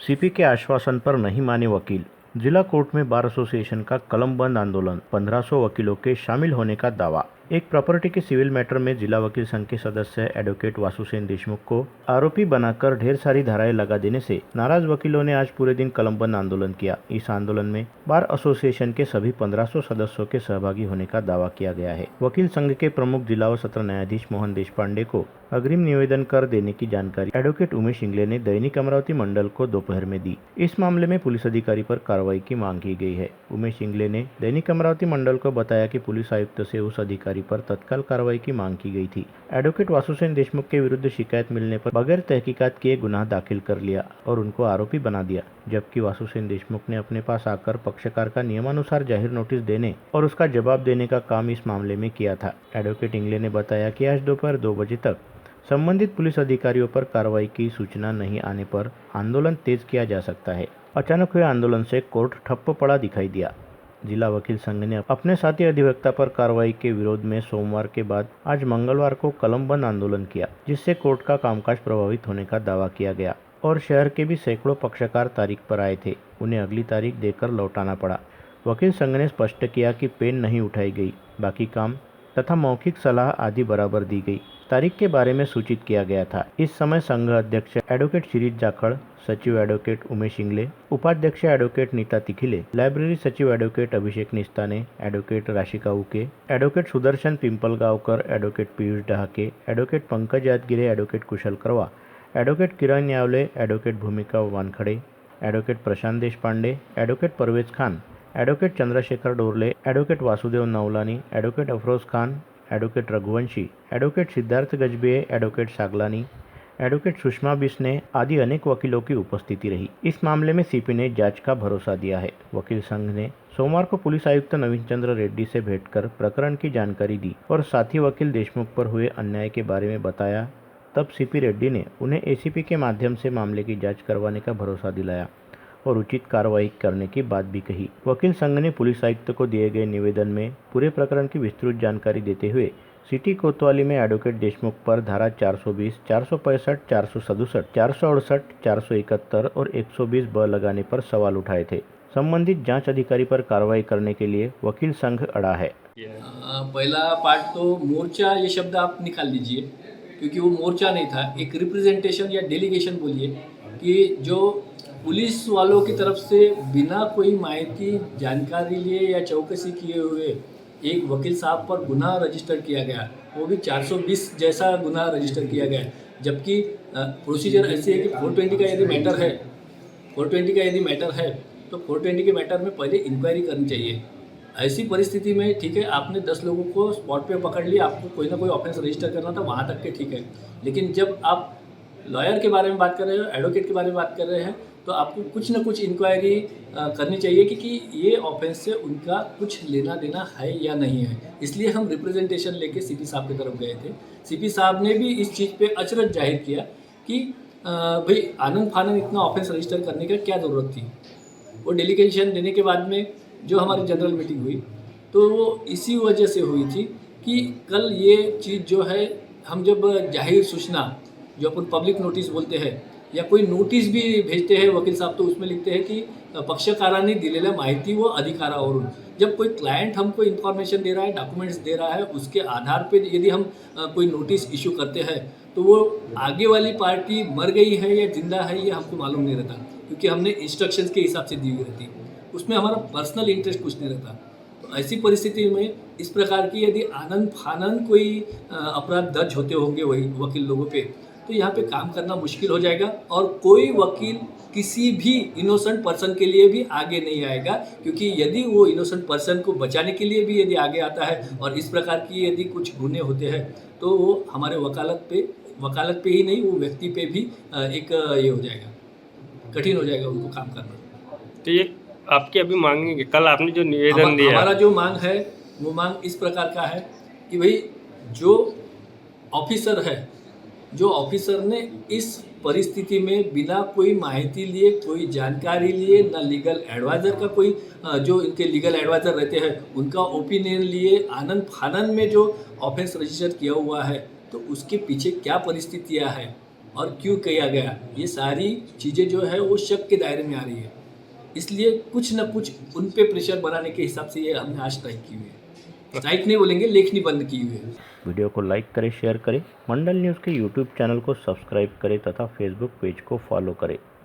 CP के आश्वासन पर नहीं माने वकील। जिला कोर्ट में बार एसोसिएशन का कलम बंद आंदोलन, 1500 वकीलों के शामिल होने का दावा। एक प्रॉपर्टी के सिविल मैटर में जिला वकील संघ के सदस्य एडवोकेट वासुसेन देशमुख को आरोपी बनाकर ढेर सारी धाराएं लगा देने से नाराज वकीलों ने आज पूरे दिन कलम बंद आंदोलन किया। इस आंदोलन में बार एसोसिएशन के सभी 1500 सदस्यों के सहभागी होने का दावा किया गया है। वकील संघ के प्रमुख जिला व सत्र न्यायाधीश मोहन देशपांडे को अग्रिम निवेदन कर देने की जानकारी एडवोकेट उमेश इंगले ने दैनिक अमरावती मंडल को दोपहर में दी। इस मामले में पुलिस अधिकारी पर कार्रवाई की मांग की गई है। उमेश इंगले ने दैनिक अमरावती मंडल को बताया कि पुलिस आयुक्त से उस अधिकारी पर तत्काल कार्रवाई की मांग की गई थी। एडवोकेट वासुसेन देशमुख के विरुद्ध शिकायत मिलने पर बगैर तहकीकात किए गुनाह दाखिल कर लिया और उनको आरोपी बना दिया, जबकि वासुसेन देशमुख ने अपने पास आकर पक्षकार का नियमानुसार जाहिर नोटिस देने और उसका जवाब देने का काम इस मामले में किया था। एडवोकेट इंगले ने बताया कि आज दोपहर 2 बजे तक संबंधित पुलिस अधिकारियों पर कार्रवाई की सूचना नहीं आने पर आंदोलन तेज किया जा सकता है। अचानक हुए आंदोलन से कोर्ट ठप्प पड़ा दिखाई दिया। जिला वकील संघ ने अपने साथी अधिवक्ता पर कार्रवाई के विरोध में सोमवार के बाद आज मंगलवार को कलम बंद आंदोलन किया, जिससे कोर्ट का कामकाज प्रभावित होने का दावा किया गया और शहर के भी सैकड़ों पक्षकार तारीख पर आए थे, उन्हें अगली तारीख देकर लौटाना पड़ा। वकील संघ ने स्पष्ट किया कि पेन नहीं उठाई गई, बाकी काम तथा मौखिक सलाह आदि बराबर दी गई। तारीख के बारे में सूचित किया गया था। इस समय संघ अध्यक्ष एडवोकेट शिरीष जाखड़, सचिव एडवोकेट उमेश इंगले, उपाध्यक्ष एडवोकेट नीता तिखिले, लाइब्रेरी सचिव advocate Abhishek Nistane, advocate Rashika Uke, advocate Sudarshan Pimpalgaonkar, advocate Piyush Dahake, advocate Pankaj Yadgire, advocate Kushal Karwa, advocate Kiran Yawale, advocate Bhumika Wankhede, advocate Prashant Deshpande, advocate Parvez Khan, advocate Chandrashekhar Dorle, advocate Vasudev Navlani, advocate Afroz Khan, advocate Raghuvanshi, advocate Siddharth Gajbhiye, advocate Saglani, advocate Sushma Bisne आदि अनेक वकीलों की उपस्थिति रही। इस मामले में सीपी ने जांच का भरोसा दिया है। वकील संघ ने सोमवार को पुलिस आयुक्त नवीन चंद्र रेड्डी से भेंट कर प्रकरण की जानकारी दी और साथी वकील देशमुख पर हुए अन्याय के बारे में बताया। तब सीपी रेड्डी ने उन्हें एसीपी के माध्यम से मामले की जाँच करवाने का भरोसा दिलाया और उचित कार्रवाई करने की बात भी कही। वकील संघ ने पुलिस आयुक्त को दिए गए निवेदन में पूरे प्रकरण की विस्तृत जानकारी देते हुए सिटी कोतवाली में एडवोकेट देशमुख पर धारा 420, 465, 467, 468, 471 और 120 ब लगाने पर सवाल उठाए थे। संबंधित जांच अधिकारी पर कार्रवाई करने के लिए वकील संघ अड़ा है। पहला पार्ट तो मोर्चा, ये शब्द आप निकाल दीजिए, क्योंकि वो मोर्चा नहीं था, एक रिप्रेजेंटेशन या डेलीगेशन बोलिए कि जो पुलिस वालों की तरफ से बिना कोई माहिती, जानकारी लिए या चौकसी किए हुए एक वकील साहब पर गुनाह रजिस्टर किया गया, वो भी 420 जैसा गुनाह रजिस्टर किया गया। जबकि प्रोसीजर ऐसी है कि 420 का यदि मैटर है, 420 का यदि मैटर है तो 420 के मैटर में पहले इंक्वायरी करनी चाहिए। ऐसी परिस्थिति में ठीक है, आपने 10 लोगों को स्पॉट पे पकड़ लिया, आपको कोई ना कोई ऑफेंस रजिस्टर करना था, वहाँ तक के ठीक है। लेकिन जब आप लॉयर के बारे में बात कर रहे हो, एडवोकेट के बारे में बात कर रहे हैं, तो आपको कुछ ना कुछ इंक्वायरी करनी चाहिए कि ये ऑफेंस से उनका कुछ लेना देना है या नहीं है। इसलिए हम रिप्रेजेंटेशन लेके सीपी साहब की तरफ गए थे। सीपी साहब ने भी इस चीज़ पे अचरज जाहिर किया कि भाई आनंद फानन इतना ऑफेंस रजिस्टर करने का क्या ज़रूरत थी। वो डेलीगेशन देने के बाद में जो हमारी जनरल मीटिंग हुई तो वो इसी वजह से हुई थी कि कल ये चीज़ जो है, हम जब जाहिर सूचना, जो अपन पब्लिक नोटिस बोलते हैं या कोई नोटीस भी भेजते हैं वकील साहब, तो उसमें लिखते हैं कि पक्षकारांनी दिलेल्या माहिती व अधिकारावरून। जब कोई क्लायंट हमको इन्फॉर्मेशन दे रहा है, डॉक्यूमेंट्स दे रहा है, उसके आधार पे यदि हम कोई नोटिस इशू करते हैं तो वो आगे वाली पार्टी मर गई है या जिंदा है ये हमको मालूम नहीं रहता, क्योंकि हमने इंस्ट्रक्शंस के हिसाब से दी हुई रहती, उसमें हमारा पर्सनल इंटरेस्ट कुछ नहीं रहता। तो ऐसी परिस्थिति में इस प्रकार की यदि आनंद फानन कोई अपराध दर्ज होते होंगे वही वकील लोगों पे, तो यहाँ पे काम करना मुश्किल हो जाएगा और कोई वकील किसी भी इनोसेंट पर्सन के लिए भी आगे नहीं आएगा, क्योंकि यदि वो इनोसेंट पर्सन को बचाने के लिए भी यदि आगे आता है और इस प्रकार की यदि कुछ गुने होते हैं तो वो हमारे वकालत पे ही नहीं, वो व्यक्ति पे भी एक ये हो जाएगा, कठिन हो जाएगा उनको काम करना। तो ये आपकी अभी मांगेंगे, कल आपने जो निवेदन दिया, हमारा जो मांग है वो मांग इस प्रकार का है कि भाई जो ऑफिसर है, जो ऑफिसर ने इस परिस्थिति में बिना कोई माहिती लिए, कोई जानकारी लिए, ना लीगल एडवाइज़र का कोई जो इनके लीगल एडवाइज़र रहते हैं उनका ओपिनियन लिए, आनंद फानन में जो ऑफेंस रजिस्टर किया हुआ है, तो उसके पीछे क्या परिस्थितियां हैं और क्यों किया गया, ये सारी चीज़ें जो है वो शक के दायरे में आ रही है। इसलिए कुछ न कुछ उन पे प्रेशर बनाने के हिसाब से ये हमने आज स्ट्राइक की हुई है। स्ट्राइक नहीं बोलेंगे, लेखनी बंद की हुई है। वीडियो को लाइक करें, शेयर करें, मंडल न्यूज़ के यूट्यूब चैनल को सब्सक्राइब करें तथा फेसबुक पेज को फॉलो करें।